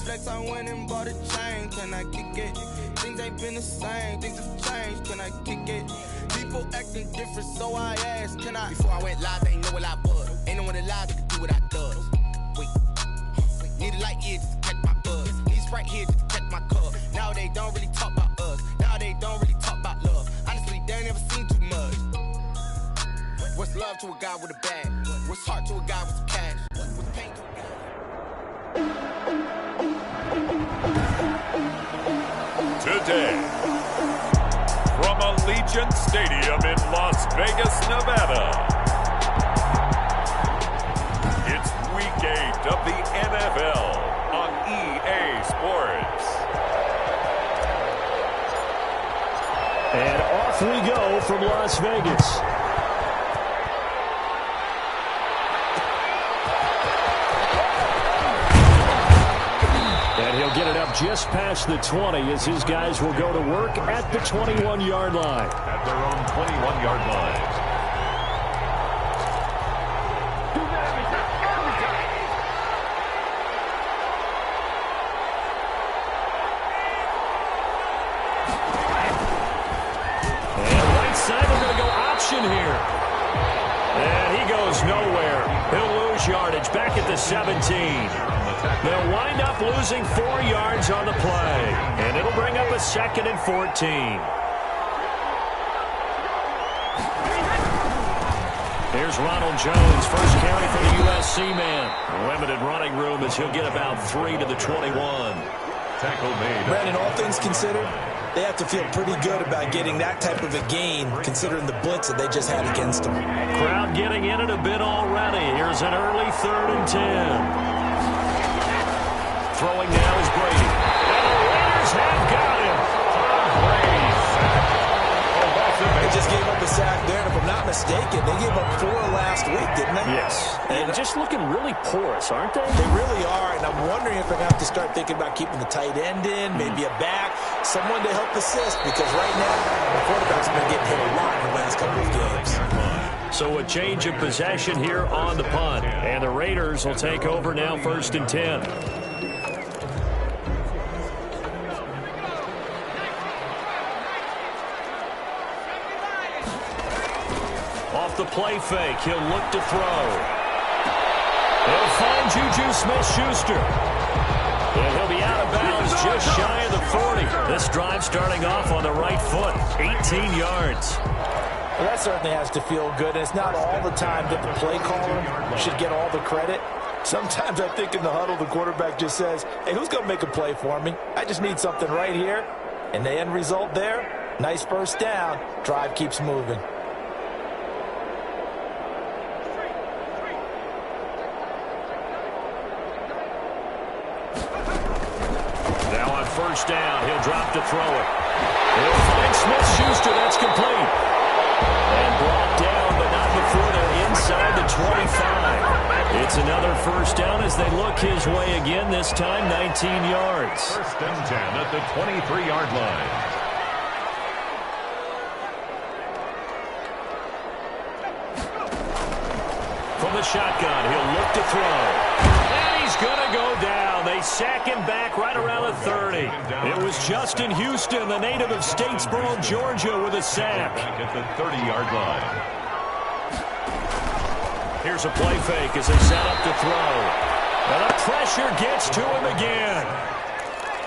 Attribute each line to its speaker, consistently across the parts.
Speaker 1: flex, I went and bought a chain. Can I kick it? Things ain't been the same, things have changed. Can I kick it? People acting different, so I asked, can I? Before I went live, they ain't know what I was. Ain't no one alive that could do what I does. Wait, need a light here just to catch my buzz. Need Sprite here just to catch my cup. Now they don't really talk about us. Now they don't really talk about love. Honestly, they ain't never seen too much. What's love to a guy with a bag? What's heart to a guy with some cash? What's pain to a guy?
Speaker 2: Today, from Allegiant Stadium in Las Vegas, Nevada, it's Week 8 of the NFL on EA Sports.
Speaker 3: And off we go from Las Vegas. And he'll get it up just past the 20 as his guys will go to work at the 21-yard line.
Speaker 2: At their own 21-yard line.
Speaker 3: And right side, they're going to go option here. And he goes nowhere. He'll lose yardage back at the 17. They'll wind up losing 4 yards on the play. And it'll bring up a 2nd and 14. Here's Ronald Jones, first carry for the USC man. Limited running room as he'll get about 3 to the 21.
Speaker 2: Tackle made.
Speaker 4: Brandon, all things considered, they have to feel pretty good about getting that type of a gain, considering the blitz that they just had against them.
Speaker 3: Crowd getting in it a bit already. Here's an early 3rd and 10. Throwing now is Brady. And the Raiders have got him.
Speaker 4: They just gave up a sack there, and if I'm not mistaken, they gave up 4 last week, didn't they?
Speaker 3: Yes. And just looking really porous, aren't they?
Speaker 4: They really are, and I'm wondering if they're going to have to start thinking about keeping the tight end in, maybe a back, someone to help assist, because right now, the quarterback's been getting hit a lot in the last couple of games.
Speaker 3: So a change of possession here on the punt. And the Raiders will take over now 1st and 10. Off the play fake, he'll look to throw. He'll find Juju Smith-Schuster. And he'll be out of bounds just shy of the 40. This drive starting off on the right foot, 18 yards.
Speaker 4: Well, that certainly has to feel good. And it's not all the time that the play caller should get all the credit. Sometimes I think in the huddle, the quarterback just says, hey, who's going to make a play for me? I just need something right here. And the end result there, nice first down. Drive keeps moving.
Speaker 3: Now on first down, he'll drop to throw it. He'll find Smith-Schuster. That's complete. And brought down, but not before they're inside the 25. It's another first down as they look his way again, this time 19 yards.
Speaker 2: 1st and 10 at the 23-yard line.
Speaker 3: From the shotgun, he'll look to throw. And he's going to go down. They sack him back right around the 30. It was Justin Houston, the native of Statesboro, Georgia, with a sack.
Speaker 2: Back at the 30-yard line.
Speaker 3: Here's a play fake as they set up to throw. And the pressure gets to him again.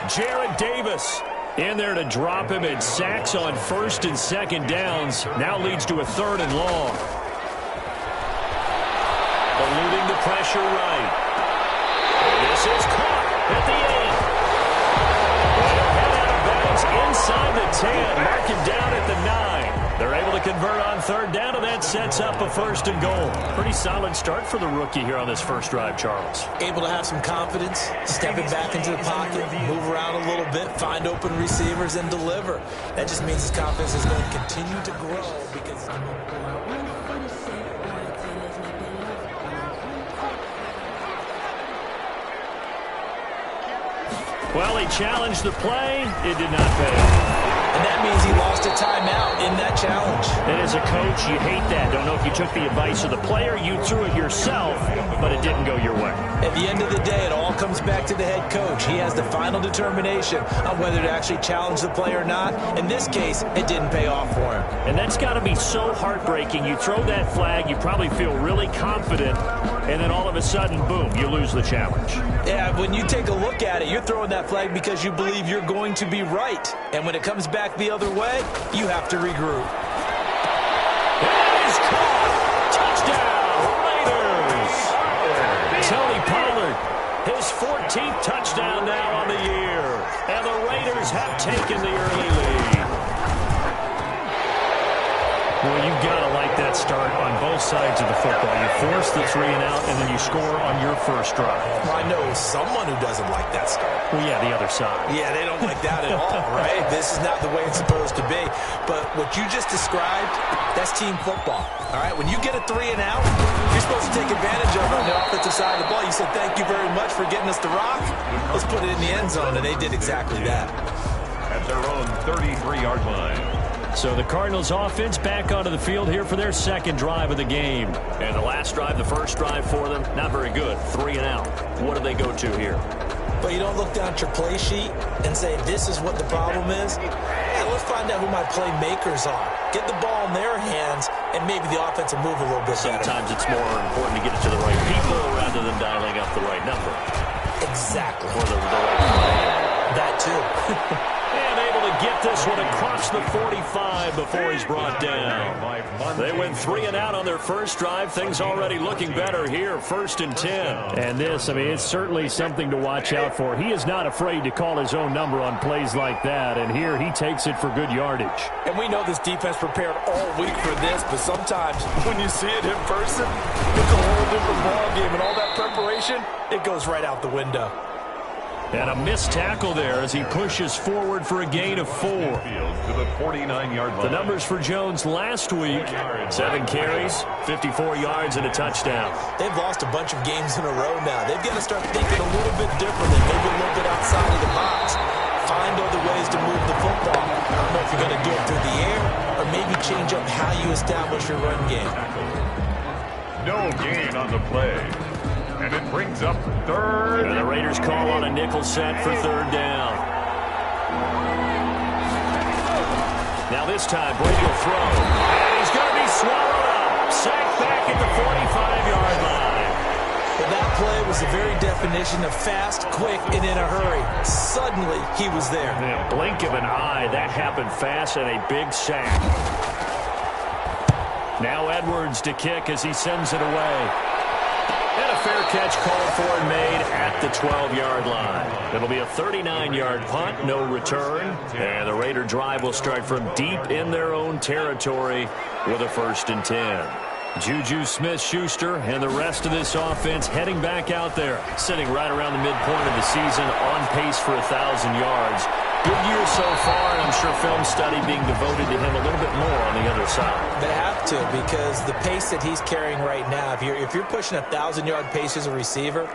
Speaker 3: Jared Davis in there to drop him, and sacks on 1st and 2nd downs. Now leads to a 3rd and long. Eluding the pressure right. This is caught at the end. And he'll head out of bounds inside the 10. Mark him down at the 9. They're able to convert on 3rd down, and that sets up a 1st and goal. Pretty solid start for the rookie here on this first drive, Charles.
Speaker 4: Able to have some confidence, stepping back into the pocket, move around a little bit, find open receivers, and deliver. That just means his confidence is going to continue to grow because...
Speaker 3: Well, he challenged the play. It did not pay off.
Speaker 4: And that means he lost a timeout in that challenge.
Speaker 3: And as a coach, you hate that. Don't know if you took the advice of the player, you threw it yourself, but it didn't go your way.
Speaker 4: At the end of the day, it all comes back to the head coach. He has the final determination on whether to actually challenge the play or not. In this case, it didn't pay off for him.
Speaker 3: And that's got to be so heartbreaking. You throw that flag, you probably feel really confident, and then all of a sudden, boom, you lose the challenge.
Speaker 4: Yeah, when you take a look at it, you're throwing that flag because you believe you're going to be right. And when it comes back the other way, you have to regroup.
Speaker 3: It is caught. Touchdown, Raiders. Tony Pollard, his 14th touchdown now on the year. And the Raiders have taken the early lead. Well, you've got to like that start on both sides of the football. You force the 3 and out, and then you score on your first drive.
Speaker 4: Well, I know someone who doesn't like that start.
Speaker 3: Well, yeah, the other side.
Speaker 4: Yeah, they don't like that at all, right? This is not the way it's supposed to be. But what you just described, that's team football, all right? When you get a 3 and out, you're supposed to take advantage of it on the offensive side of the ball. You said, thank you very much for getting us the rock. Let's put it in the end zone, and they did exactly that.
Speaker 2: At their own 33-yard line.
Speaker 3: So the Cardinals offense back onto the field here for their second drive of the game. And the last drive, the first drive for them, not very good. 3 and out. What do they go to here?
Speaker 4: But you don't look down at your play sheet and say, this is what the problem is. Yeah, let's find out who my playmakers are. Get the ball in their hands, and maybe the offense will move a little bit better.
Speaker 3: Sometimes it's more important to get it to the right people rather than dialing up the right number.
Speaker 4: Exactly.
Speaker 3: Or the right play.
Speaker 4: That too.
Speaker 3: And able to get this one across the 45 before he's brought down. They went 3 and out on their first drive. Things already looking better here, 1st and 10. And this, I mean, it's certainly something to watch out for. He is not afraid to call his own number on plays like that. And here he takes it for good yardage.
Speaker 4: And we know this defense prepared all week for this, but sometimes when you see it in person, it's a whole different ballgame. And all that preparation, it goes right out the window.
Speaker 3: And a missed tackle there as he pushes forward for a gain of 4.
Speaker 2: To the 49-yard line.
Speaker 3: The numbers for Jones last week, 7 carries, 54 yards, and a touchdown.
Speaker 4: They've lost a bunch of games in a row now. They've got to start thinking a little bit differently, maybe a little bit outside of the box. Find other ways to move the football. I don't know if you're going to do it through the air or maybe change up how you establish your run game.
Speaker 2: No gain on the play. And it brings up 3rd.
Speaker 3: And the Raiders call on a nickel set for 3rd down. Now this time, Brady will throw. And he's going to be swallowed up. Sacked back at the 45-yard line.
Speaker 4: But that play was the very definition of fast, quick, and in a hurry. Suddenly, he was there.
Speaker 3: In a blink of an eye, that happened fast and a big sack. Now Edwards to kick as he sends it away. And a fair catch called for and made at the 12-yard line. It'll be a 39-yard punt, no return. And the Raider drive will start from deep in their own territory with a 1st and 10. Juju Smith-Schuster and the rest of this offense heading back out there, sitting right around the midpoint of the season, on pace for 1,000 yards. Good year so far, and I'm sure film study being devoted to him a little bit more on the other side.
Speaker 4: They have to, because the pace that he's carrying right now, if you're pushing 1,000-yard pace as a receiver,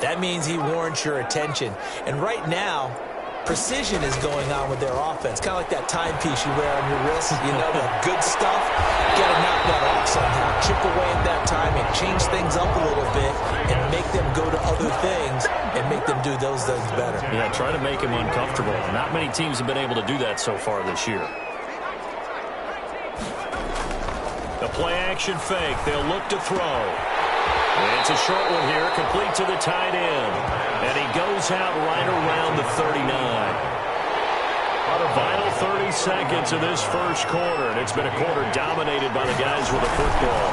Speaker 4: that means he warrants your attention. And right now, precision is going on with their offense. Kind of like that timepiece you wear on your wrist. You know, the good stuff. You got to knock that off somehow. Chip away at that timing. Change things up a little bit and make them go to other things and make them do those things better.
Speaker 3: Yeah, try to make him uncomfortable. Not many teams have been able to do that so far this year. The play-action fake. They'll look to throw. It's a short one here, complete to the tight end. And he goes out right around the 39. Final 30 seconds of this first quarter, and it's been a quarter dominated by the guys with the football.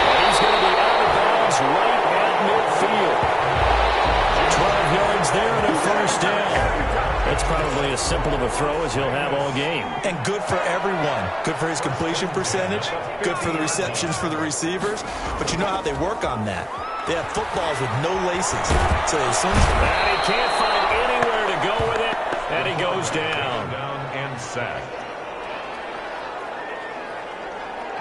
Speaker 3: And he's going to be out of bounds right at midfield. 12 yards there and a 1st down. That's probably as simple of a throw as he'll have all game.
Speaker 4: And good for everyone. Good for his completion percentage. Good for the receptions for the receivers. But you know how they work on that. They have footballs with no laces. So as soon as...
Speaker 3: And he can't find anywhere to go with it. And he goes down.
Speaker 2: Down and sacked.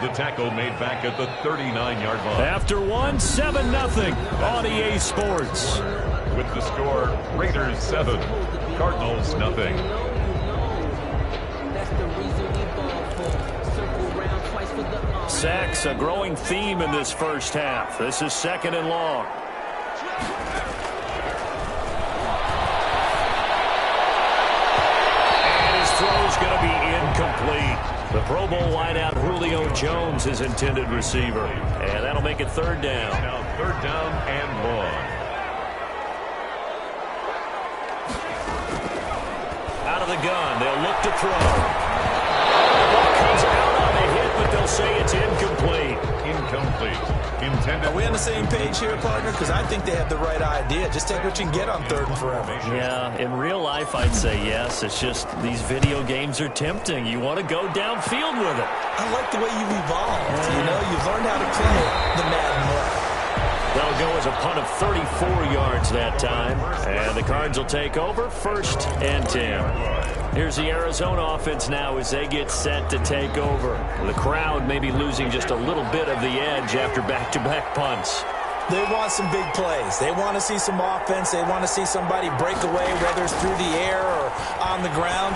Speaker 2: The tackle made back at the 39-yard line.
Speaker 3: After 7-0 on EA Sports.
Speaker 2: With the score, Raiders 7, Cardinals nothing.
Speaker 3: sacks, a growing theme in this first half. This is 2nd and long. And his throw's going to be incomplete. The Pro Bowl wideout Julio Jones, his intended receiver. And that'll make it 3rd down.
Speaker 2: Now 3rd down and long.
Speaker 3: Out of the gun, they'll look to throw. The ball comes out on a hit, but they'll say it's incomplete.
Speaker 2: Incomplete. Intended.
Speaker 4: Are we on the same page here, partner? Because I think they have the right idea. Just take what you can get on 3rd and forever.
Speaker 3: Yeah, in real life, I'd say yes. It's just these video games are tempting. You want to go downfield with it.
Speaker 4: I like the way you've evolved. You know, you've learned how to play the Madden way.
Speaker 3: That'll go as a punt of 34 yards that time. And the Cards will take over 1st and 10. Here's the Arizona offense now as they get set to take over. The crowd may be losing just a little bit of the edge after back-to-back punts.
Speaker 4: They want some big plays. They want to see some offense. They want to see somebody break away, whether it's through the air or on the ground.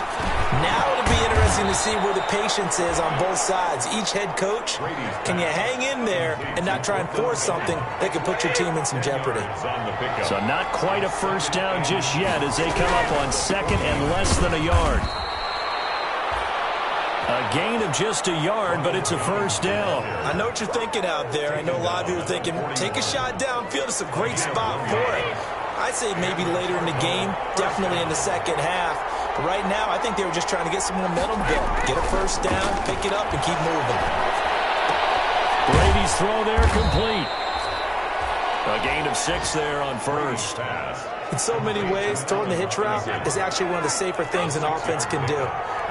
Speaker 4: Now it'll be interesting to see where the patience is on both sides. Each head coach, can you hang in there and not try and force something that could put your team in some jeopardy?
Speaker 3: So not quite a 1st down just yet as they come up on 2nd and less than a yard. A gain of just a yard, but it's a 1st down.
Speaker 4: I know what you're thinking out there. I know a lot of you are thinking, take a shot downfield. It's a great spot for it. I'd say maybe later in the game, definitely in the 2nd half. But right now, I think they were just trying to get some momentum built. Get a 1st down, pick it up, and keep moving.
Speaker 3: Brady's throw there complete. A gain of 6 there on 1st.
Speaker 4: In so many ways, throwing the hitch route is actually one of the safer things an offense can do.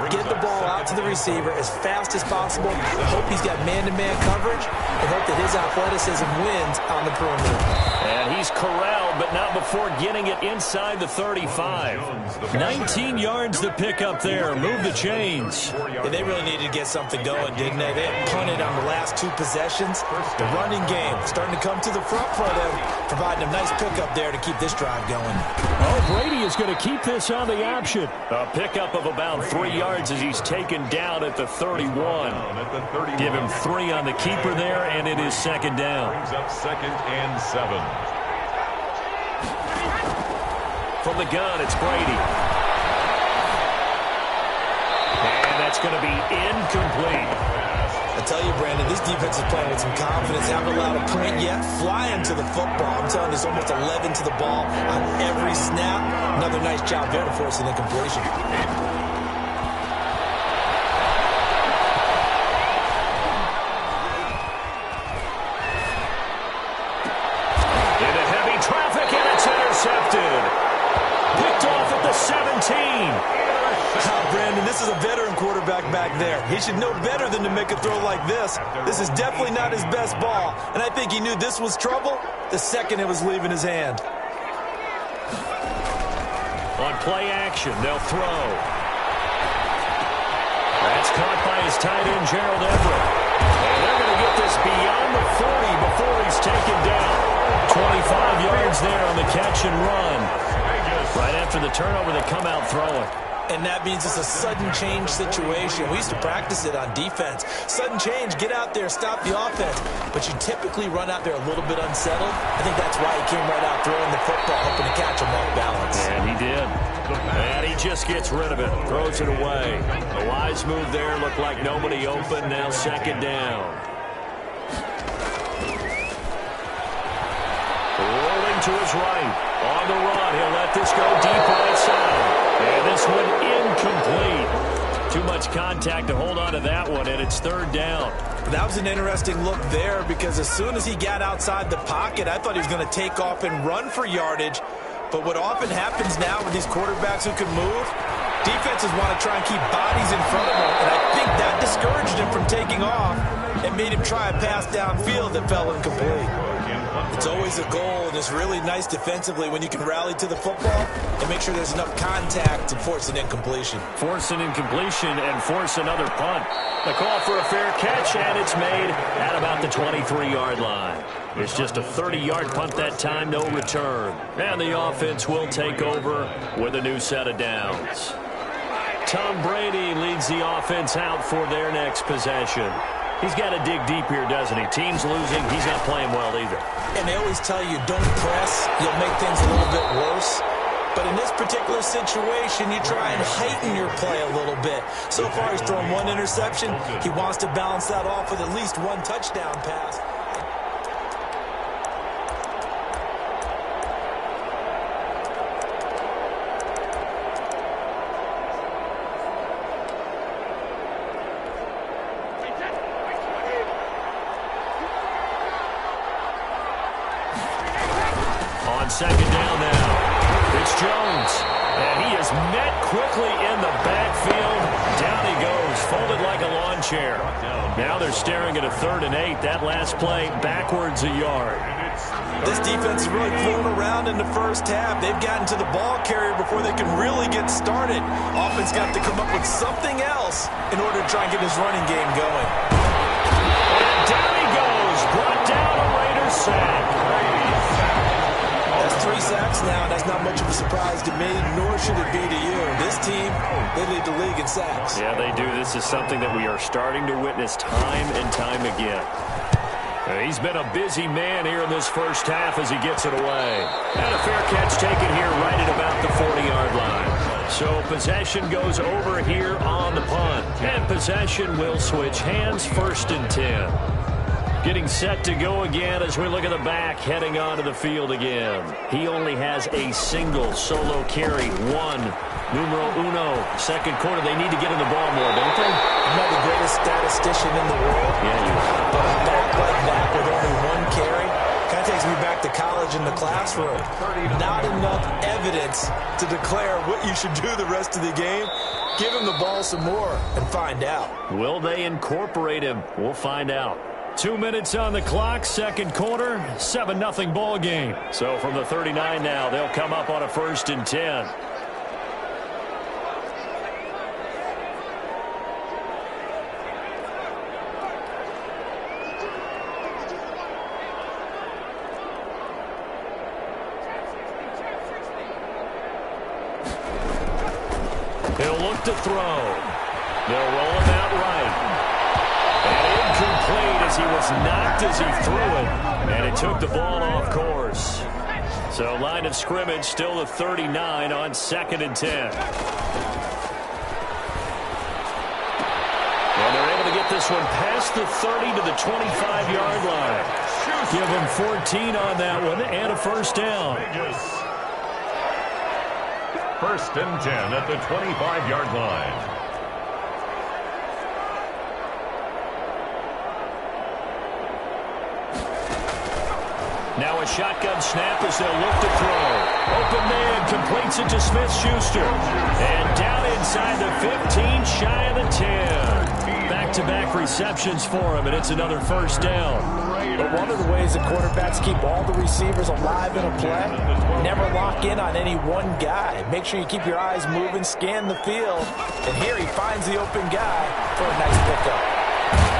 Speaker 4: Get the ball out to the receiver as fast as possible, hope he's got man-to-man coverage, and hope that his athleticism wins on the perimeter.
Speaker 3: And he's corralled, but not before getting it inside the 35. 19 yards to pick up there. Move the chains.
Speaker 4: Yeah, they really needed to get something going, didn't they? They had punted on the last 2 possessions. The running game starting to come to the front for them, providing a nice pickup there to keep this drive going.
Speaker 3: Oh, Brady is going to keep this on the option. A pickup of about 3 yards as he's taken down at the 31. Give him 3 on the keeper there, and it is 2nd down.
Speaker 2: Brings up 2nd and 7.
Speaker 3: From the gun, it's Brady. And that's going to be incomplete.
Speaker 4: I tell you, Brandon, this defense is playing with some confidence. Haven't allowed a point yet. Flying to the football. I'm telling you, it's almost 11 to the ball on every snap. Another nice job there to force an incompletion.
Speaker 3: Into heavy traffic, and it's intercepted. Picked off at the 17.
Speaker 4: Brandon, this is a veteran quarterback back there. He should know better than to make a throw like this. This is definitely not his best ball, and I think he knew this was trouble the second it was leaving his hand.
Speaker 3: On play action, they'll throw. That's caught by his tight end, Gerald Everett. And they're going to get this beyond the 40 before he's taken down. 25 yards there on the catch and run. Right after the turnover, they come out throwing.
Speaker 4: And that means it's a sudden change situation. We used to practice it on defense. Sudden change, get out there, stop the offense. But you typically run out there a little bit unsettled. I think that's why he came right out throwing the football, hoping to catch him off balance.
Speaker 3: And he did. And he just gets rid of it, throws it away. A wise move there, looked like nobody open, now 2nd down. Rolling to his right, on the run, he'll let this go deep right side. And this one incomplete. Too much contact to hold on to that one, and it's 3rd down.
Speaker 4: That was an interesting look there because as soon as he got outside the pocket, I thought he was going to take off and run for yardage. But what often happens now with these quarterbacks who can move, defenses want to try and keep bodies in front of them. And I think that discouraged him from taking off and made him try a pass downfield that fell incomplete. It's always a goal, and it's really nice defensively when you can rally to the football and make sure there's enough contact to force an incompletion.
Speaker 3: Force an incompletion and force another punt. The call for a fair catch, and it's made at about the 23-yard line. It's just a 30-yard punt that time, no return. And the offense will take over with a new set of downs. Tom Brady leads the offense out for their next possession. He's got to dig deep here, doesn't he? Team's losing. He's not playing well either.
Speaker 4: And they always tell you, don't press. You'll make things a little bit worse. But in this particular situation, you try and heighten your play a little bit. So far, he's thrown one interception. He wants to balance that off with at least one touchdown pass.
Speaker 3: On second down now, it's Jones. And he is met quickly in the backfield. Down he goes, folded like a lawn chair. Now they're staring at a 3rd and 8. That last play, backwards a yard.
Speaker 4: This defense is really flown around in the first half. They've gotten to the ball carrier before they can really get started. Offense got to come up with something else in order to try and get his running game going.
Speaker 3: And down he goes, brought down a Raiders sack.
Speaker 4: That's 3 sacks now, and that's not much of a surprise to me, nor should it be to you. This team, they lead the league in sacks.
Speaker 3: Yeah, they do. This is something that we are starting to witness time and time again. He's been a busy man here in this first half as he gets it away. And a fair catch taken here right at about the 40-yard line. So possession goes over here on the punt. And possession will switch hands, 1st and 10. Getting set to go again as we look at the back, heading onto the field again. He only has a single solo carry, 1, numero uno, second quarter. They need to get in the ball more, don't they?
Speaker 4: I'm not the greatest statistician in the world.
Speaker 3: Yeah, you are.
Speaker 4: But a back like that with only 1 carry kind of takes me back to college in the classroom. Not enough evidence to declare what you should do the rest of the game. Give him the ball some more and find out.
Speaker 3: Will they incorporate him? We'll find out. 2 minutes on the clock, second quarter, 7-0 ball game. So from the 39 now, they'll come up on a 1st and 10. He'll look to throw. They'll roll him out right. And incomplete as he was knocked as he threw it. And it took the ball off course. So line of scrimmage still the 39 on 2nd and 10. And they're able to get this one past the 30 to the 25-yard line. Give them 14 on that one and a 1st down.
Speaker 2: 1st and 10 at the 25-yard line.
Speaker 3: Now a shotgun snap as they'll look to throw. Open man completes it to Smith-Schuster. And down inside the 15, shy of the 10. Back-to-back receptions for him, and it's another 1st down.
Speaker 4: But one of the ways that quarterbacks keep all the receivers alive in a play, never lock in on any one guy. Make sure you keep your eyes moving, scan the field. And here he finds the open guy for a nice pickup.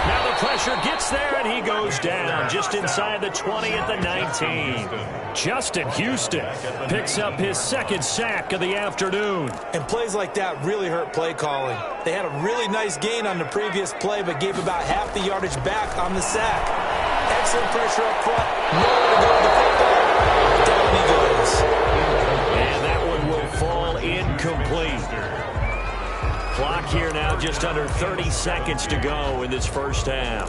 Speaker 3: Now the pressure gets there, and he goes down just inside the 20 at the 19. Justin Houston picks up his 2nd sack of the afternoon.
Speaker 4: And plays like that really hurt play calling. They had a really nice gain on the previous play, but gave about half the yardage back on the sack. Excellent pressure up front. Nowhere to go with the football. Down he goes.
Speaker 3: And that one will fall incomplete. Clock here now just under 30 seconds to go in this first half.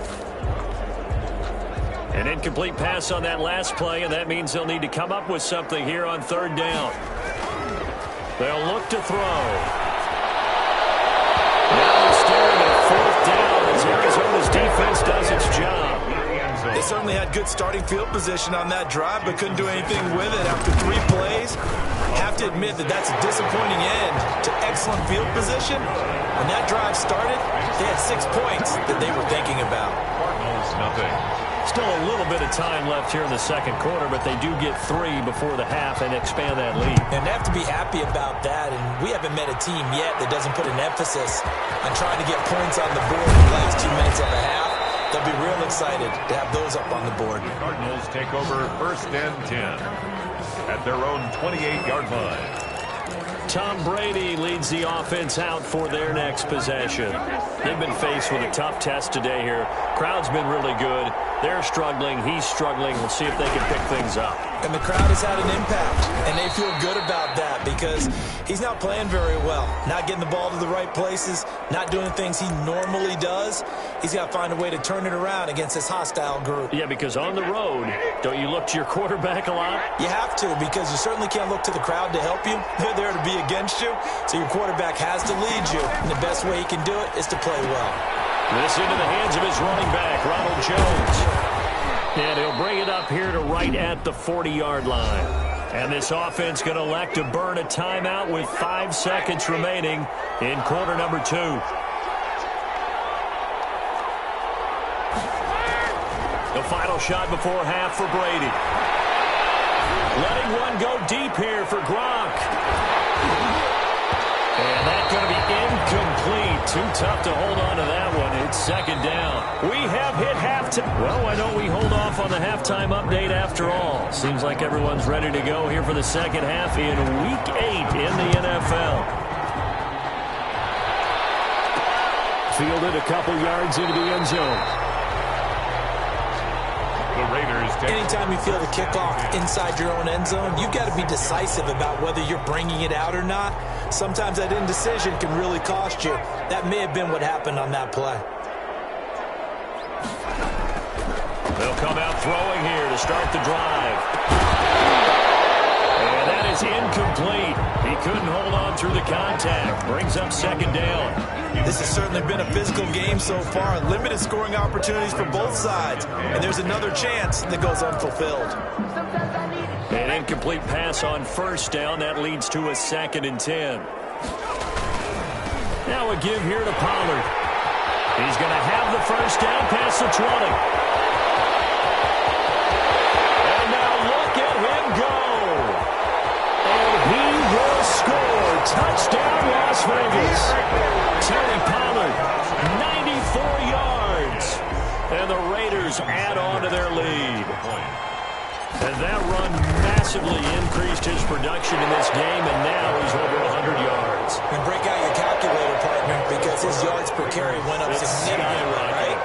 Speaker 3: An incomplete pass on that last play, and that means they'll need to come up with something here on 3rd down. They'll look to throw. Now they're staring at 4th down as Arizona's defense does its job.
Speaker 4: They certainly had good starting field position on that drive, but couldn't do anything with it after 3 plays. Have to admit that that's a disappointing end to excellent field position. When that drive started, they had 6 points that they were thinking about.
Speaker 2: Cardinals, nothing.
Speaker 3: Still a little bit of time left here in the second quarter, but they do get 3 before the half and expand that lead.
Speaker 4: And they have to be happy about that, and we haven't met a team yet that doesn't put an emphasis on trying to get points on the board in the last 2 minutes of the half. They'll be real excited to have those up on the board.
Speaker 2: Cardinals take over 1st and 10 at their own 28-yard line.
Speaker 3: Tom Brady leads the offense out for their next possession. They've been faced with a tough test today here. Crowd's been really good. They're struggling. He's struggling. We'll see if they can pick things up.
Speaker 4: And the crowd has had an impact, and they feel good about that because he's not playing very well, not getting the ball to the right places, not doing things he normally does. He's got to find a way to turn it around against this hostile group.
Speaker 3: Yeah, because on the road, don't you look to your quarterback a lot?
Speaker 4: You have to, because you certainly can't look to the crowd to help you. They're there to be against you, so your quarterback has to lead you, and the best way he can do it is to play well.
Speaker 3: This into the hands of his running back, Ronald Jones. And he'll bring it up here to right at the 40-yard line. And this offense going to elect to burn a timeout with 5 seconds remaining in quarter number 2. The final shot before half for Brady. Letting one go deep here for Gronk. And that's going to be incomplete. Too tough to hold on to that one. It's second down. We have hit halftime. Well, why don't we hold off on the halftime update after all? Seems like everyone's ready to go here for the second half in Week 8 in the NFL. Fielded a couple yards into the end zone.
Speaker 4: Anytime you feel the kickoff inside your own end zone, you've got to be decisive about whether you're bringing it out or not. Sometimes that indecision can really cost you. That may have been what happened on that play.
Speaker 3: They'll come out throwing here to start the drive. And that is incomplete. He couldn't hold on through the contact. Brings up second down.
Speaker 4: This has certainly been a physical game so far. Limited scoring opportunities for both sides. And there's another chance that goes unfulfilled.
Speaker 3: An incomplete pass on first down. That leads to a 2nd and 10. Now a give here to Pollard. He's going to have the first down past the 20. And now look at him go. And he will score. Touchdown, Las Vegas. Terry Pollard, 94 yards. And the Raiders add on to their lead. And that run massively increased his production in this game, and now he's over 100 yards.
Speaker 4: And break out your calculator, partner, because his yards per carry went up significantly, right?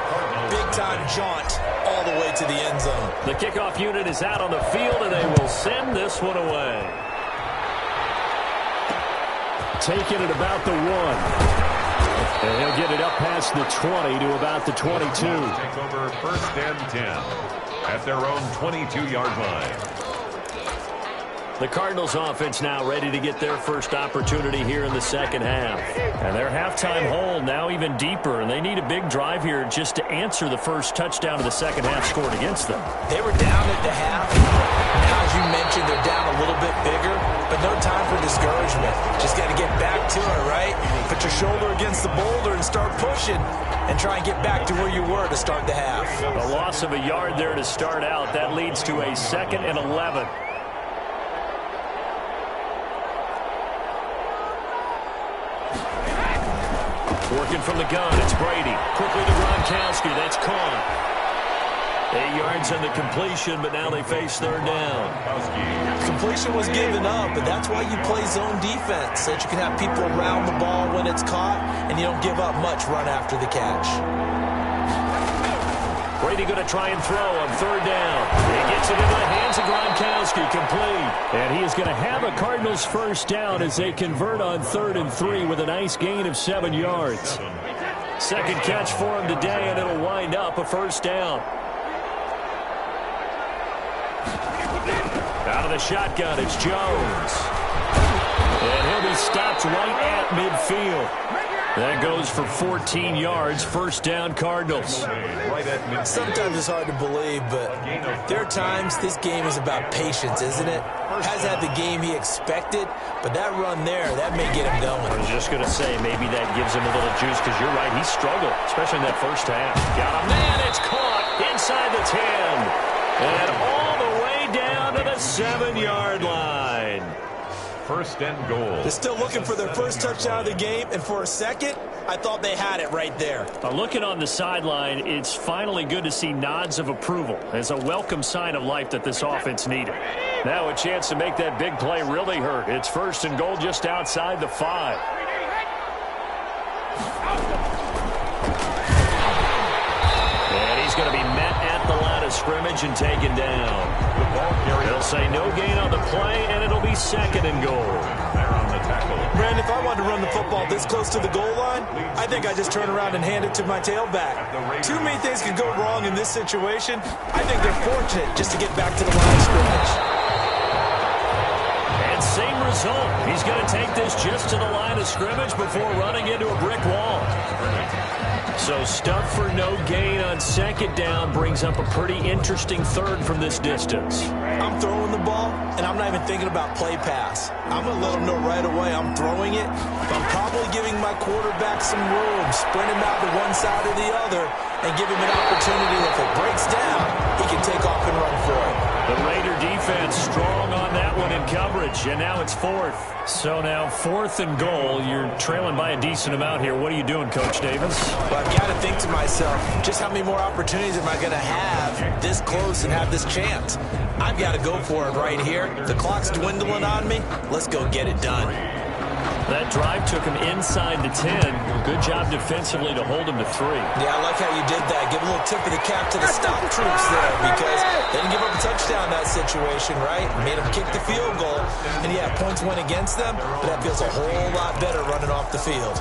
Speaker 4: Big-time jaunt all the way to the end zone.
Speaker 3: The kickoff unit is out on the field, and they will send this one away. Taking it about the 1. And he'll get it up past the 20 to about the 22.
Speaker 2: Take over 1st and 10 at their own 22-yard line.
Speaker 3: The Cardinals offense now ready to get their first opportunity here in the second half. And their halftime hole now even deeper, and they need a big drive here just to answer the first touchdown of the second half scored against them.
Speaker 4: They were down at the half. Now, as you mentioned, they're down a little bit bigger, but no time for discouragement. Just got to get back to it, right? Put your shoulder against the boulder and start pushing and try and get back to where you were to start the half.
Speaker 3: A loss of a yard there to start out. That leads to a 2nd and 11. Working from the gun, it's Brady. Quickly to Gronkowski, that's caught. 8 yards on the completion, but now they face third down.
Speaker 4: Completion was given up, but that's why you play zone defense, so that you can have people around the ball when it's caught, and you don't give up much run after the catch.
Speaker 3: Brady going to try and throw on third down. He gets it into the hands of Gronkowski, complete. And he is going to have a Cardinals first down as they convert on 3rd and 3 with a nice gain of 7 yards. Second catch for him today, and it'll wind up a first down. Out of the shotgun, it's Jones. And he'll be stopped right at midfield. That goes for 14 yards, first down Cardinals.
Speaker 4: Sometimes it's hard to believe, but there are times this game is about patience, isn't it? Has had the game he expected, but that run there, that may get him going.
Speaker 3: I was just going to say, maybe that gives him a little juice, because you're right, he struggled, especially in that first half. Got him, man, it's caught inside the 10. And all the way down to the 7-yard line.
Speaker 2: 1st and goal.
Speaker 4: They're still looking for their first touchdown of the game, and for a second, I thought they had it right there.
Speaker 3: Looking on the sideline, it's finally good to see nods of approval as a welcome sign of life that this offense needed. Now a chance to make that big play really hurt. It's 1st and goal just outside the 5. And he's going to be met at the line of scrimmage and taken down. They'll say no gain on the play, and it'll be 2nd and goal.
Speaker 4: Brandon, if I wanted to run the football this close to the goal line, I think I just turn around and hand it to my tailback. Too many things could go wrong in this situation. I think they're fortunate just to get back to the line of scrimmage.
Speaker 3: And same result. He's going to take this just to the line of scrimmage before running into a brick wall. So stuff for no gain on 2nd down brings up a pretty interesting 3rd from this distance.
Speaker 4: I'm throwing the ball, and I'm not even thinking about play pass. I'm going to let them know right away I'm throwing it. I'm probably giving my quarterback some room, sprint him out to one side or the other, and give him an opportunity. If it breaks down, he can take off and run for it.
Speaker 3: The Raider defense strong on that one in coverage, and now it's 4th. So now 4th and goal. You're trailing by a decent amount here. What are you doing, Coach Davis?
Speaker 4: Well, I've got to think to myself, just how many more opportunities am I going to have this close and have this chance? I've got to go for it right here. The clock's dwindling on me. Let's go get it done.
Speaker 3: That drive took him inside the 10. Good job defensively to hold him to 3.
Speaker 4: Yeah, I like how you did that. Give a little tip of the cap to the stop troops there because they didn't give up a touchdown in that situation, right? Made them kick the field goal. And, yeah, points went against them, but that feels a whole lot better running off the field.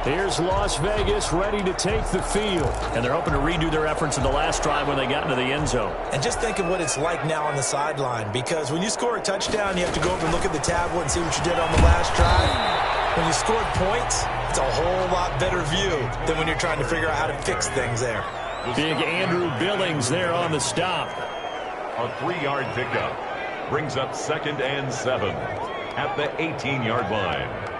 Speaker 3: Here's Las Vegas ready to take the field. And they're hoping to redo their efforts in the last drive when they got into the end zone.
Speaker 4: And just think of what it's like now on the sideline, because when you score a touchdown, you have to go over and look at the tablet and see what you did on the last drive. When you scored points, it's a whole lot better view than when you're trying to figure out how to fix things there.
Speaker 3: Big Andrew Billings there on the stop.
Speaker 2: A 3-yard pickup brings up 2nd and 7 at the 18-yard line.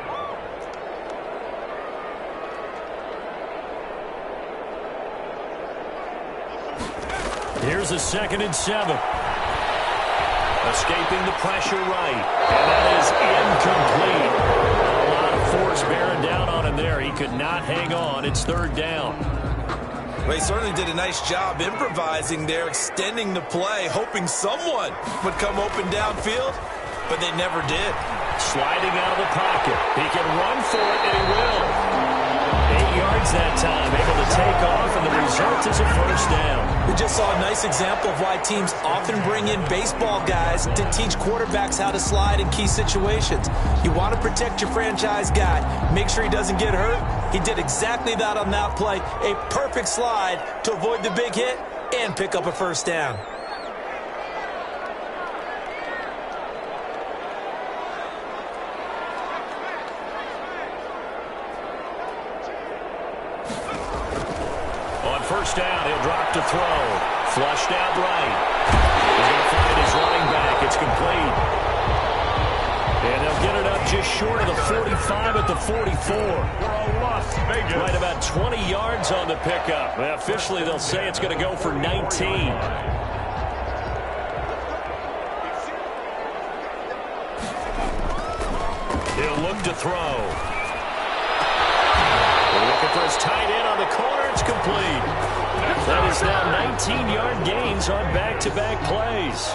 Speaker 3: Here's a 2nd and 7. Escaping the pressure right. And that is incomplete. A lot of force bearing down on him there. He could not hang on. It's 3rd down.
Speaker 4: Well, he certainly did a nice job improvising there, extending the play, hoping someone would come open downfield, but they never did.
Speaker 3: Sliding out of the pocket. He can run for it, and he will. 8 yards that time, able to take off, and the result is a 1st down.
Speaker 4: We just saw a nice example of why teams often bring in baseball guys to teach quarterbacks how to slide in key situations. You want to protect your franchise guy. Make sure he doesn't get hurt. He did exactly that on that play. A perfect slide to avoid the big hit and pick up a 1st down.
Speaker 3: On 1st down, he'll drop to throw. Flushed out right. He's going to find his running back. It's complete. And they'll get it up just short of the 45 at the 44. Right about 20 yards on the pickup. Well, officially, they'll say it's going to go for 19. He'll look to throw. Looking for his tight end on the corner. It's complete. That is now 19-yard gains on back-to-back plays.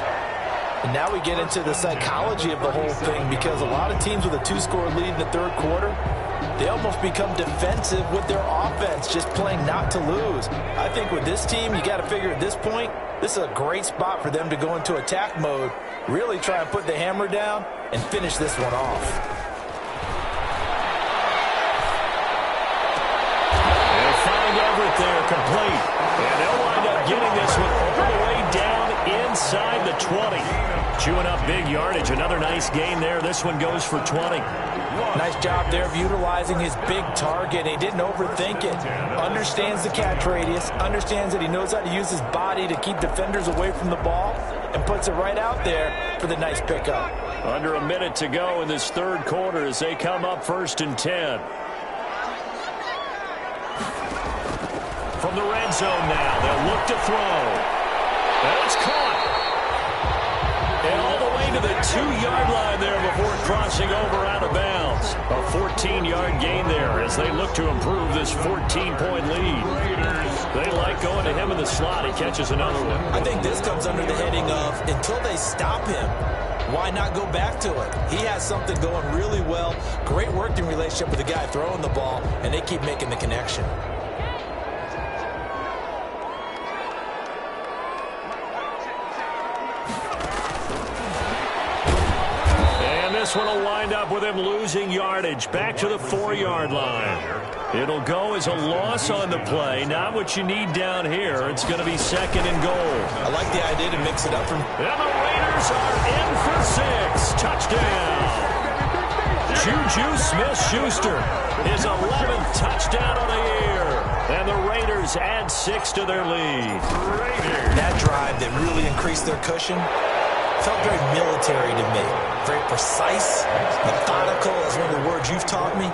Speaker 4: And now we get into the psychology of the whole thing, because a lot of teams with a 2-score lead in the 3rd quarter, they almost become defensive with their offense, just playing not to lose. I think with this team, you got to figure at this point, this is a great spot for them to go into attack mode, really try and put the hammer down and finish this one off.
Speaker 3: Everett there, complete. And they'll wind up getting this one all the way down inside the 20. Chewing up big yardage. Another nice gain there. This one goes for 20.
Speaker 4: Nice job there of utilizing his big target. He didn't overthink it. Understands the catch radius. Understands that he knows how to use his body to keep defenders away from the ball. And puts it right out there for the nice pickup.
Speaker 3: Under a minute to go in this 3rd quarter as they come up 1st and 10. From the red zone now, they'll look to throw. And it's caught. And all the way to the 2-yard line there before crossing over out of bounds. A 14-yard gain there as they look to improve this 14-point lead. They like going to him in the slot. He catches another one.
Speaker 4: I think this comes under the heading of until they stop him, why not go back to it? He has something going really well. Great working relationship with the guy throwing the ball, and they keep making the connection.
Speaker 3: This one will wind up with him losing yardage back to the 4-yard line. It'll go as a loss on the play. Not what you need down here. It's going to be 2nd and goal.
Speaker 4: I like the idea to mix it up.
Speaker 3: And the Raiders are in for 6. Touchdown. Juju Smith-Schuster, his 11th touchdown on the year. And the Raiders add 6 to their lead.
Speaker 4: That drive that really increased their cushion felt very military to me. Very precise, methodical is one of the words you've taught me.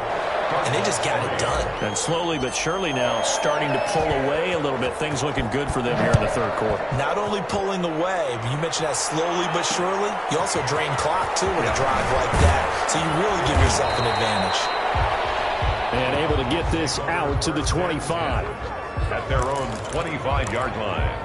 Speaker 4: And they just got it done.
Speaker 3: And slowly but surely now starting to pull away a little bit. Things looking good for them here in the 3rd quarter.
Speaker 4: Not only pulling away, but you mentioned that slowly but surely. You also drain clock, too, with a drive like that. So you really give yourself an advantage.
Speaker 3: And able to get this out to the 25.
Speaker 2: At their own 25-yard line.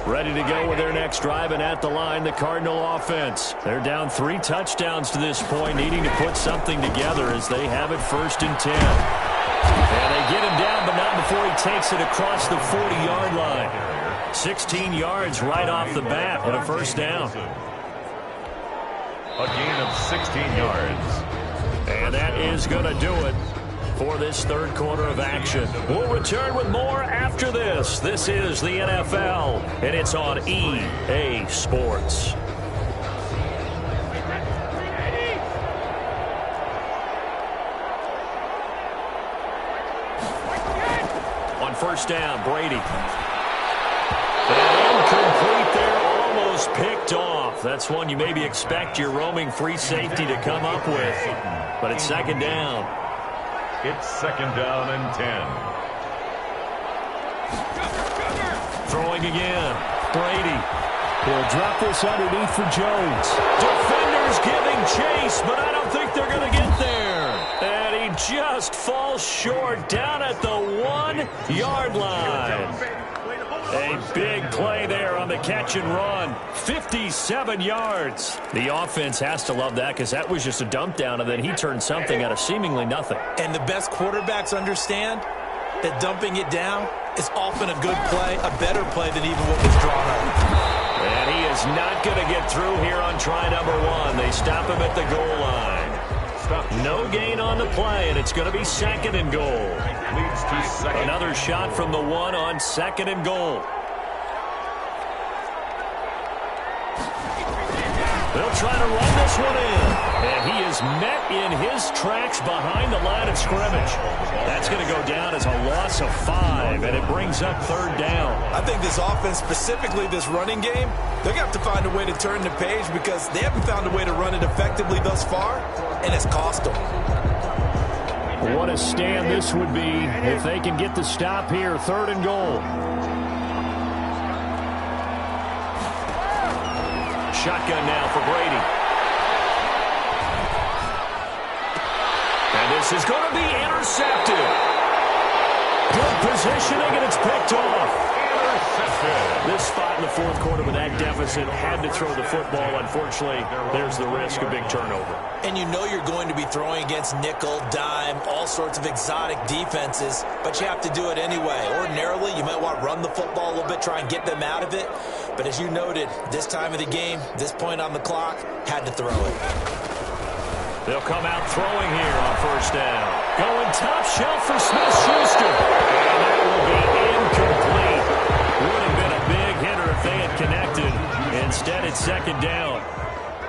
Speaker 3: Ready to go with their next drive, and at the line, the Cardinal offense. They're down 3 touchdowns to this point, needing to put something together as they have it 1st and 10. And they get him down, but not before he takes it across the 40-yard line. 16 yards right off the bat and a 1st down.
Speaker 2: A gain of 16 yards.
Speaker 3: And that is going to do it for this 3rd quarter of action. We'll return with more after this. This is the NFL, and it's on EA Sports. On 1st down, Brady. And incomplete there, almost picked off. That's one you maybe expect your roaming free safety to come up with. But it's 2nd down.
Speaker 2: It's 2nd down and 10.
Speaker 3: Throwing again. Brady. He'll drop this underneath for Jones. Defenders giving chase, but I don't think they're going to get there. And he just falls short down at the 1-yard line. A big play there on the catch and run. 57 yards. The offense has to love that because that was just a dump down, and then he turned something out of seemingly nothing.
Speaker 4: And the best quarterbacks understand that dumping it down is often a good play, a better play than even what was drawn up.
Speaker 3: And he is not going to get through here on try number 1. They stop him at the goal line. No gain on the play, and it's going to be 2nd and goal.
Speaker 2: Leads to 2nd.
Speaker 3: Another shot from the 1 on 2nd and goal. They'll try to run this one in. And he is met in his tracks behind the line of scrimmage. That's going to go down as a loss of 5, and it brings up 3rd down.
Speaker 4: I think this offense, specifically this running game, they're going to have to find a way to turn the page because they haven't found a way to run it effectively thus far, and it's cost them.
Speaker 3: What a stand this would be if they can get the stop here. 3rd and goal. Shotgun now for Brady. And this is going to be intercepted. Good positioning, and it's picked off. This spot in the 4th quarter with that deficit had to throw the football. Unfortunately, there's the risk of big turnover.
Speaker 4: And you know you're going to be throwing against nickel, dime, all sorts of exotic defenses, but you have to do it anyway. Ordinarily, you might want to run the football a little bit, try and get them out of it. But as you noted, this time of the game, this point on the clock, had to throw it.
Speaker 3: They'll come out throwing here on 1st down. Going top shelf for Smith-Schuster. And that will be incomplete. Would have been a big hitter if they had connected. Instead, it's 2nd down.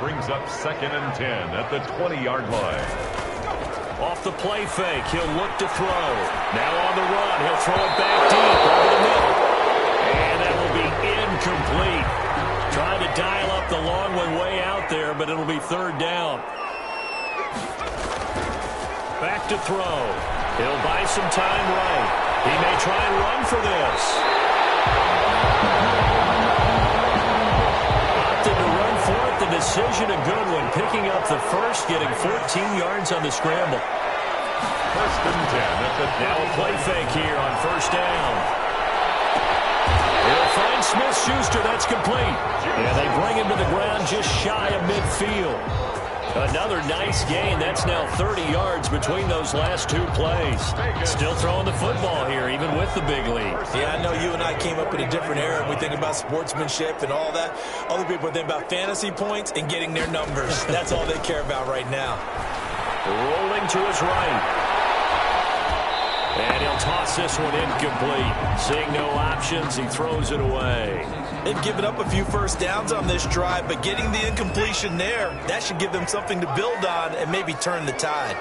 Speaker 2: Brings up 2nd and 10 at the 20-yard line.
Speaker 3: Off the play fake, he'll look to throw. Now on the run, he'll throw it back deep over the middle. And that will be incomplete. Trying to dial up the long one way out there, but it'll be 3rd down. Back to throw. He'll buy some time right. He may try and run for this. Opted to run for it. The decision a good one. Picking up the first, getting 14 yards on the scramble.
Speaker 2: First and 10 at the
Speaker 3: now a play fake here on first down. He'll find Smith-Schuster. That's complete. Yeah, they bring him to the ground just shy of midfield. Another nice gain. That's now 30 yards between those last two plays. Still throwing the football here, even with the big lead.
Speaker 4: Yeah, I know you and I came up in a different era, and we think about sportsmanship and all that. Other people think about fantasy points and getting their numbers. That's all they care about right now.
Speaker 3: Rolling to his right. And he'll toss this one incomplete. Seeing no options, he throws it away.
Speaker 4: They've given up a few first downs on this drive, but getting the incompletion there, that should give them something to build on and maybe turn the tide.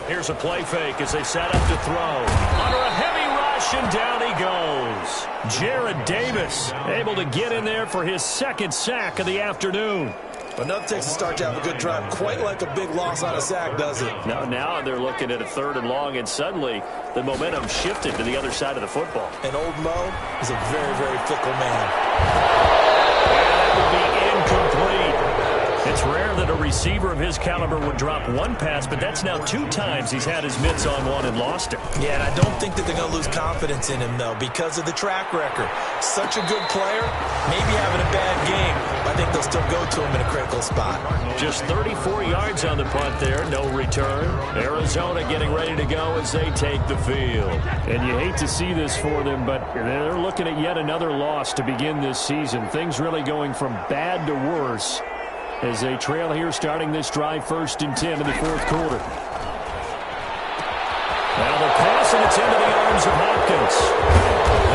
Speaker 3: Here's a play fake as they set up to throw. Under a heavy rush, and down he goes. Jared Davis able to get in there for his second sack of the afternoon.
Speaker 4: Enough takes to start to have a good drive. Quite like a big loss on a sack, does it?
Speaker 3: Now they're looking at a 3rd and long, and suddenly the momentum shifted to the other side of the football.
Speaker 4: And old Mo is a very, very fickle man.
Speaker 3: And that would be incomplete. It's rare that a receiver of his caliber would drop one pass, but that's now 2 times he's had his mitts on one and lost it.
Speaker 4: Yeah, and I don't think that they're going to lose confidence in him, though, because of the track record. Such a good player, maybe having a bad game, but I think they'll still go to him in a critical spot.
Speaker 3: Just 34 yards on the punt there, no return. Arizona getting ready to go as they take the field. And you hate to see this for them, but they're looking at yet another loss to begin this season. Things really going from bad to worse as they trail here starting this drive 1st and 10 in the 4th quarter. Now the pass, and it's into the arms of Hopkins.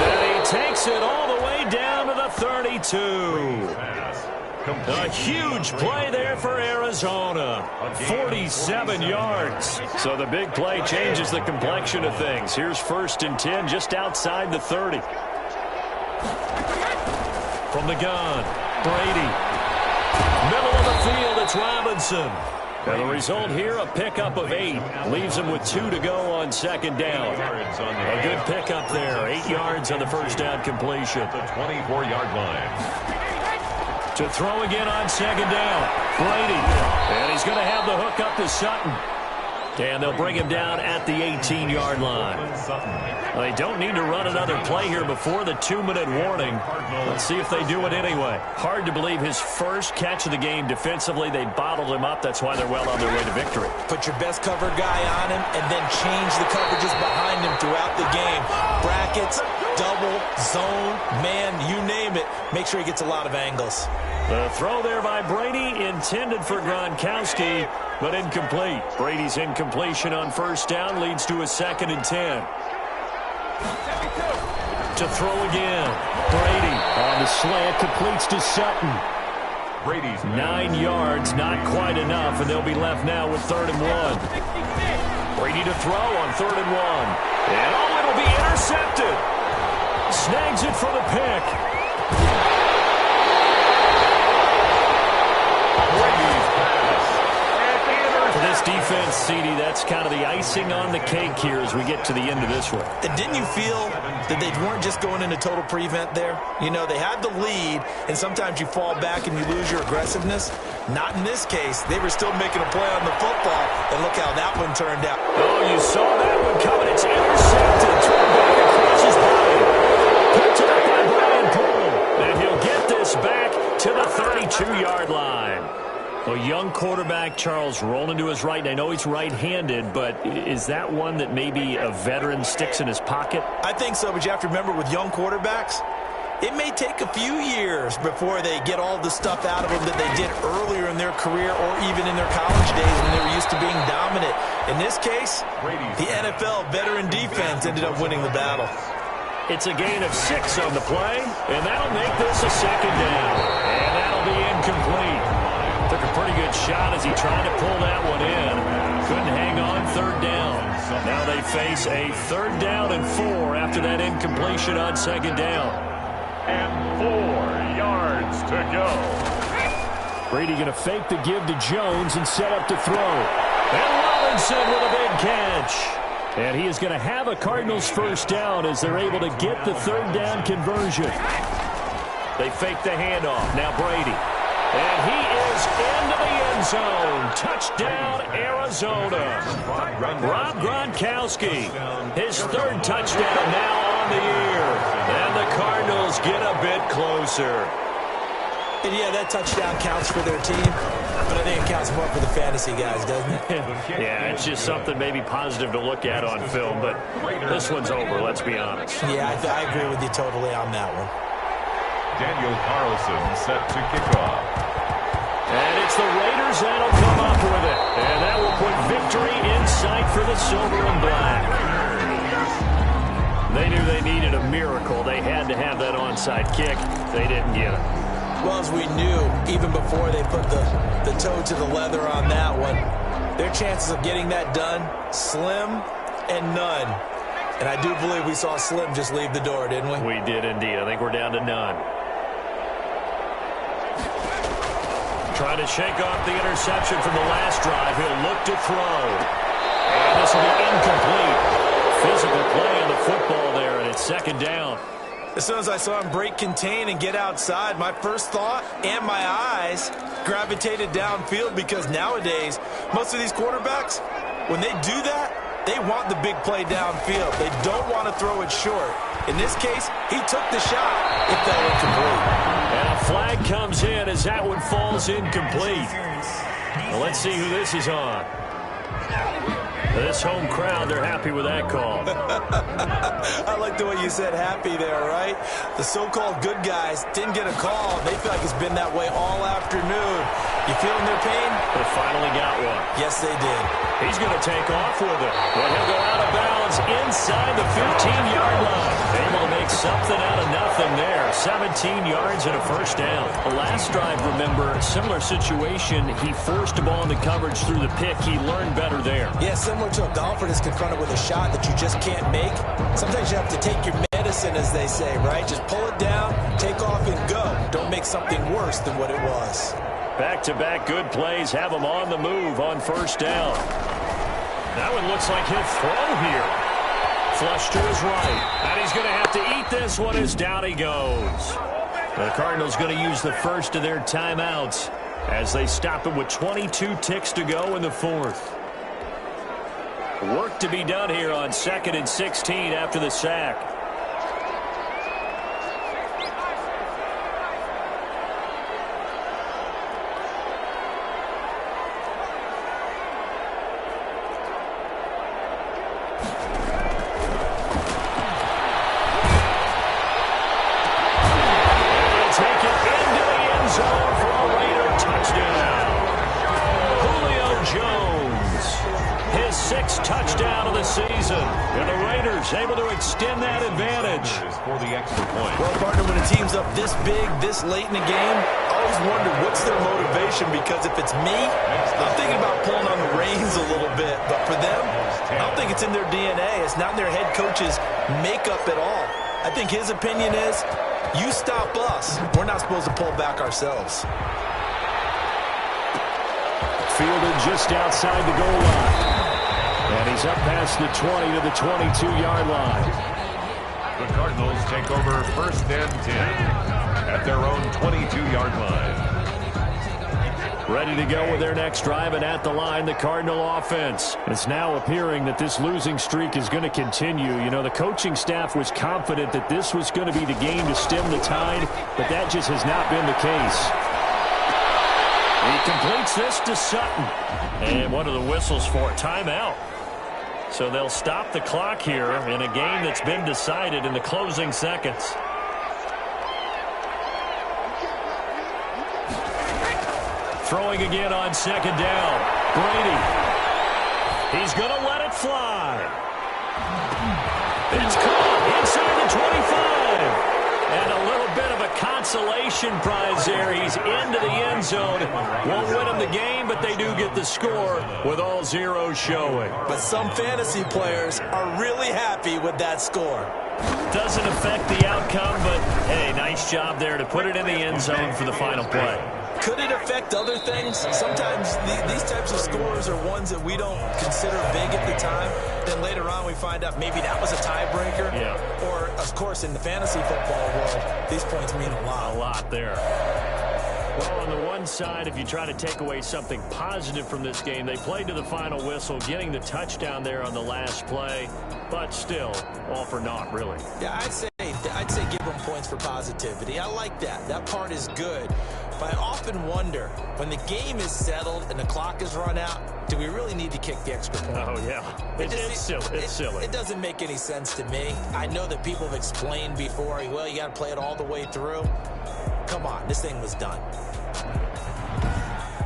Speaker 3: And he takes it all the way down to the 32. A huge play there for Arizona. 47 yards. So the big play changes the complexion of things. Here's 1st and 10 just outside the 30. From the gun, Brady. Middle of the field, it's Robinson. And the result here, a pickup of 8. Leaves him with 2 to go on 2nd down. A good pickup there. 8 yards on the first down completion.
Speaker 2: The 24-yard line.
Speaker 3: To throw again on 2nd down. Brady. And he's going to have the hook up to Sutton. And they'll bring him down at the 18-yard line. Well, they don't need to run another play here before the 2-minute warning. Let's see if they do it anyway. Hard to believe his first catch of the game defensively. They bottled him up. That's why they're well on their way to victory.
Speaker 4: Put your best cover guy on him and then change the coverages behind him throughout the game. Brackets, double, zone, man, you name it. Make sure he gets a lot of angles.
Speaker 3: The throw there by Brady intended for Gronkowski, but incomplete. Brady's incompletion on 1st down leads to a 2nd and 10. To throw again. Brady on the slant, completes to Sutton.
Speaker 2: Brady's
Speaker 3: 9 yards, not quite enough, and they'll be left now with 3rd and 1. Brady to throw on 3rd and 1. And it'll be intercepted. Snags it for the pick. For this defense, CD, that's kind of the icing on the cake here as we get to the end of this one.
Speaker 4: And didn't you feel that they weren't just going into total prevent there? You know, they had the lead, and sometimes you fall back and you lose your aggressiveness. Not in this case. They were still making a play on the football, and look how that one turned out.
Speaker 3: Oh, you saw that one coming. It's intercepted. Thrown back across his body. Picked up by Brian Poole. And he'll get this back to the 32-yard line. A young quarterback, Charles, rolling to his right. I know he's right-handed, but is that one that maybe a veteran sticks in his pocket?
Speaker 4: I think so, but you have to remember with young quarterbacks, it may take a few years before they get all the stuff out of them that they did earlier in their career or even in their college days when they were used to being dominant. In this case, the NFL veteran defense ended up winning the battle.
Speaker 3: It's a gain of 6 on the play, and that'll make this a 2nd down. And that'll be incomplete. Took a pretty good shot as he tried to pull that one in. Couldn't hang on 3rd down. Now they face a 3rd down and 4 after that incompletion on 2nd down.
Speaker 2: And 4 yards to go.
Speaker 3: Brady going to fake the give to Jones and set up to throw. And Robinson with a big catch. And he is going to have a Cardinals first down as they're able to get the third down conversion. They fake the handoff. Now Brady. And he is into the end zone. Touchdown, Arizona. Rob Gronkowski. His third touchdown now on the year. And the Cardinals get a bit closer.
Speaker 4: And yeah, that touchdown counts for their team, but I think it counts more for the fantasy guys, doesn't it?
Speaker 3: Yeah, it's just something maybe positive to look at on film, but this one's over, let's be honest.
Speaker 4: Yeah, I agree with you totally on that one.
Speaker 2: Daniel Carlson set to kick off.
Speaker 3: And it's the Raiders that'll come up with it. And that will put victory in sight for the silver and black. They knew they needed a miracle. They had to have that onside kick. They didn't get it.
Speaker 4: Well, as we knew, even before they put the toe to the leather on that one, their chances of getting that done, slim and none. And I do believe we saw Slim just leave the door, didn't we?
Speaker 3: We did indeed. I think we're down to none. Trying to shake off the interception from the last drive. He'll look to throw. And this will be incomplete. Physical play on the football there, and it's second down.
Speaker 4: As soon as I saw him break contain and get outside, my first thought and my eyes gravitated downfield, because nowadays, most of these quarterbacks, when they do that, they want the big play downfield. They don't want to throw it short. In this case, he took the shot. It fell incomplete.
Speaker 3: And a flag comes in as that one falls incomplete. Well, let's see who this is on. This home crowd, they're happy with that call.
Speaker 4: I like the way you said happy there, right? The so-called good guys didn't get a call. They feel like it's been that way all afternoon. You feeling their pain?
Speaker 3: They finally got one.
Speaker 4: Yes, they did.
Speaker 3: He's going to take off with it. But he'll go out of bounds inside the 15-yard line. Able to make something out of nothing there. 17 yards and a first down. The last drive, remember, similar situation. He forced the ball into coverage through the pick. He learned better there.
Speaker 4: Yeah, similar to a golfer that's confronted with a shot that you just can't make. Sometimes you have to take your medicine, as they say, right? Just pull it down, take off, and go. Don't make something worse than what it was.
Speaker 3: Back-to-back good plays have him on the move on first down. That one looks like he'll throw here. Flush to his right. And he's going to have to eat this one as down he goes. The Cardinals going to use the first of their timeouts as they stop him with 22 ticks to go in the fourth. Work to be done here on 2nd and 16 after the sack. Touchdown of the season, and the Raiders able to extend that advantage
Speaker 2: for the extra point.
Speaker 4: Well, partner, when a team's up this big, this late in the game, I always wonder what's their motivation, because if it's me, I'm thinking about pulling on the reins a little bit, but for them, I don't think it's in their DNA. It's not in their head coach's makeup at all. I think his opinion is, you stop us, we're not supposed to pull back ourselves.
Speaker 3: Fielded just outside the goal line. And he's up past the 20 to the 22-yard line.
Speaker 2: The Cardinals take over 1st and 10 at their own 22-yard line.
Speaker 3: Ready to go with their next drive, and at the line, the Cardinal offense. It's now appearing that this losing streak is going to continue. You know, the coaching staff was confident that this was going to be the game to stem the tide, but that just has not been the case. He completes this to Sutton. And what are the whistles for? Timeout. So they'll stop the clock here in a game that's been decided in the closing seconds. Throwing again on 2nd down. Brady. He's going to let it fly. It's caught inside the 25. And a little bit of a consolation prize there. He's into the end zone. Won't win them the game, but they do get the score with all zeros showing.
Speaker 4: But some fantasy players are really happy with that score.
Speaker 3: Doesn't affect the outcome, but, hey, nice job there to put it in the end zone for the final play.
Speaker 4: Could it affect other things? Sometimes these types of scores are ones that we don't consider big at the time. Then later on we find out maybe that was a tiebreaker. Yeah. Or, of course, in the fantasy football world, these points mean a lot.
Speaker 3: A lot there. Well, on the one side, if you try to take away something positive from this game, they played to the final whistle, getting the touchdown there on the last play, but still, all for naught, really.
Speaker 4: Yeah, I'd say give them points for positivity. I like that. That part is good. But I often wonder, when the game is settled and the clock is run out, do we really need to kick the extra point?
Speaker 3: Oh, yeah. It's silly. It's silly.
Speaker 4: It doesn't make any sense to me. I know that people have explained before, well, you got to play it all the way through. Come on, this thing was done.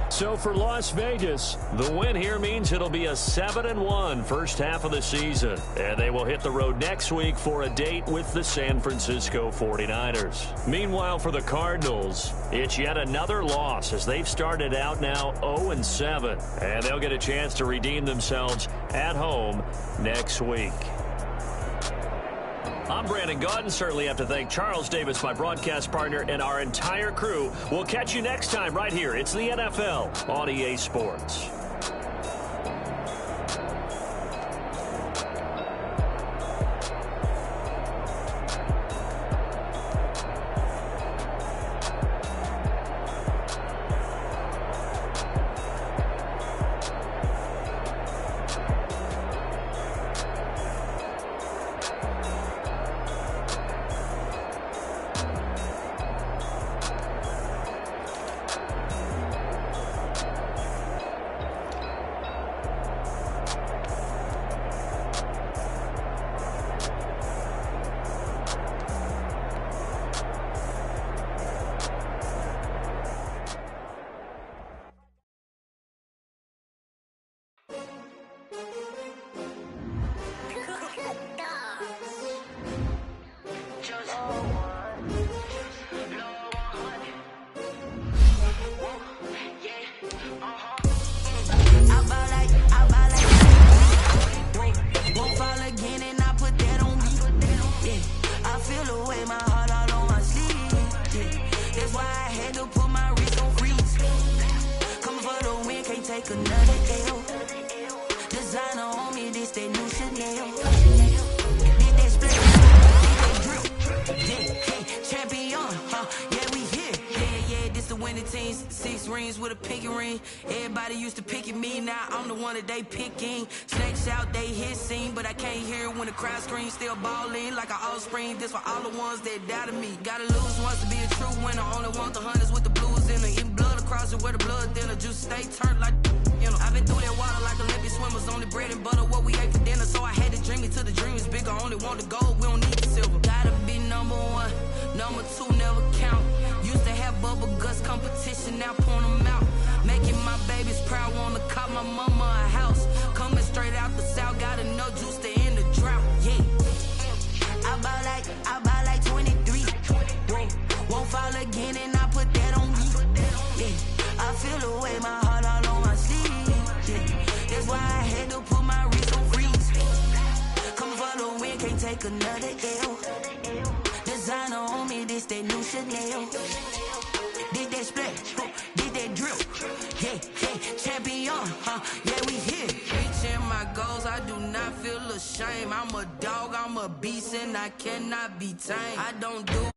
Speaker 3: So for Las Vegas, the win here means it'll be a 7-1 first half of the season. And they will hit the road next week for a date with the San Francisco 49ers. Meanwhile, for the Cardinals, it's yet another loss as they've started out now 0-7. And they'll get a chance to redeem themselves at home next week. I'm Brandon Gaudin. Certainly have to thank Charles Davis, my broadcast partner, and our entire crew. We'll catch you next time right here. It's the NFL on EA Sports.
Speaker 1: They picking snakes out, they hissing, but I can't hear when the crowd screams. Still balling like an offspring. This for all the ones that doubted me. Gotta lose once to be a true winner. Only want the hunters with the blues in it. Eating blood across it where the blood thinner. Juice stay turned like you know. I've been through that water like Olympic swimmers. Only bread and butter what we ate for dinner. So I had to dream it till the dream is bigger. Only want the gold, we don't need the silver. Gotta be number one, number two never count. Used to have bubble guts competition, now point them out. Making my babies proud, wanna call my mama a house. Coming straight out the south, got enough juice to end the drought. Yeah, I buy like 23. Won't fall again, and I put that on me. Yeah, I feel the way, my heart all on my sleeve. Yeah, that's why I had to put my wrist on freeze. Coming for the win, can't take another L. Designer on me, this that new Chanel. Did that splash, did that drip. Yeah, champion, yeah, we here. Reaching my goals, I do not feel ashamed. I'm a dog, I'm a beast, and I cannot be tamed. I don't do